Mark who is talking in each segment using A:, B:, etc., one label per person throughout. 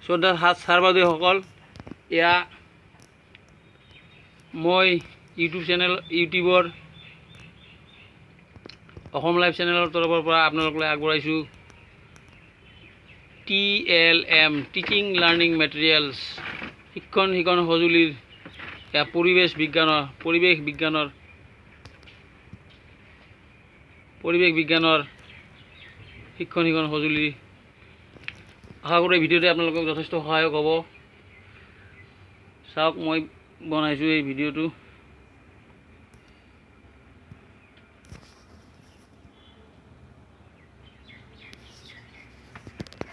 A: শ্ৰদ্ধাৰ ছাৰ বাইদেউসকল, এয়া মই ইউটিউবৰ অসম লাইভ চেনেলৰ তৰফৰ পৰা আপোনালোকলৈ আগবঢ়াইছোঁ TLM টিচিং লাৰ্ণিং মেটেৰিয়েলছ শিক্ষণ সঁজুলিৰ এয়া পৰিৱেশ বিজ্ঞানৰ শিক্ষণ সঁজুলি। আশা কৰোঁ এই ভিডিঅ'টোৱে আপোনালোকক যথেষ্ট সহায়ক হ'ব। চাওক, মই বনাইছোঁ এই ভিডিঅ'টো।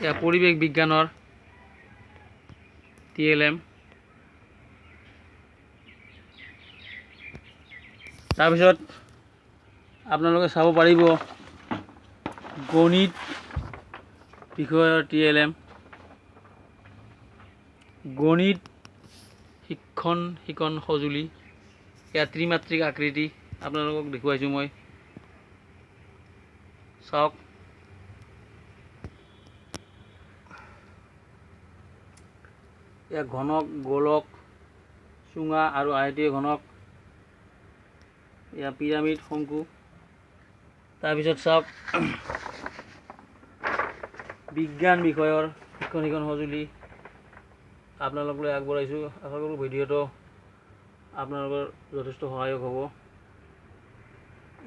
A: এয়া পৰিৱেশ বিজ্ঞানৰ TLM। তাৰপিছত আপোনালোকে চাব পাৰিব গণিত বিষয়ৰ TLM, গণিত শিক্ষণ সঁজুলি। এয়া ত্ৰিমাত্ৰিক আকৃতি আপোনালোকক দেখুৱাইছোঁ মই। চাওক, এয়া ঘনক, গোলক, চুঙা আৰু আয়তীয় ঘনক। এয়া পিৰামিড, শংকু। তাৰপিছত চাওক, বিজ্ঞান বিষয়ৰ শিক্ষণ সঁজুলি আপোনালোকলৈ আগবঢ়াইছোঁ। আশা কৰোঁ ভিডিঅ'টো আপোনালোকৰ যথেষ্ট সহায়ক হ'ব।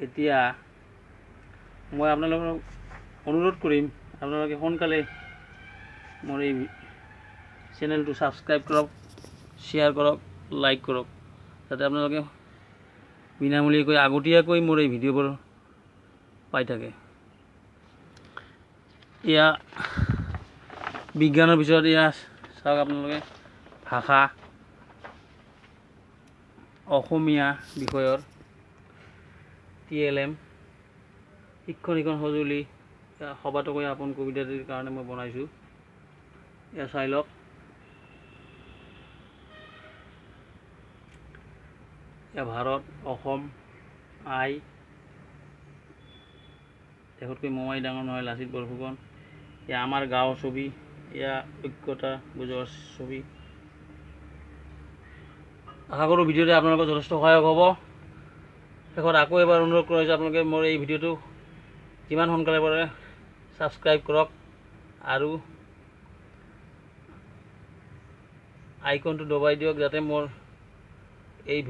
A: এতিয়া মই আপোনালোকক অনুৰোধ কৰিম, আপোনালোকে সোনকালে মোৰ এই চেনেলটো ছাবস্ক্ৰাইব কৰক, শ্বেয়াৰ কৰক, লাইক কৰক, যাতে আপোনালোকে বিনামূলীয়াকৈ আগতীয়াকৈ মোৰ এই ভিডিঅ'বোৰ পাই থাকে। এয়া বিজ্ঞানৰ পিছত এয়া চাওক আপোনালোকে ভাষা, অসমীয়া বিষয়ৰ TLM শিক্ষণ সঁজুলি। সবাতোকৈ আপোন কবিতাটিৰ কাৰণে মই বনাইছোঁ। এয়া চাই লওক। এয়া ভাৰত, অসম, আই, দেশতকৈ মোমাই ডাঙৰ নহয়, লাচিত বৰফুকন। এয়া আমাৰ গাঁৱৰ ছবি, এয়া ঐক্যতা বুজোৱাৰ ছবি। আশা কৰোঁ ভিডিঅ'টোৱে আপোনালোকৰ যথেষ্ট সহায়ক হ'ব। শেষত আকৌ এবাৰ অনুৰোধ কৰিছোঁ, আপোনালোকে মোৰ এই ভিডিঅ'টো যিমান সোনকালে পাৰে ছাবস্ক্ৰাইব কৰক আৰু আইকনটো দবাই দিয়ক, যাতে মোৰ এই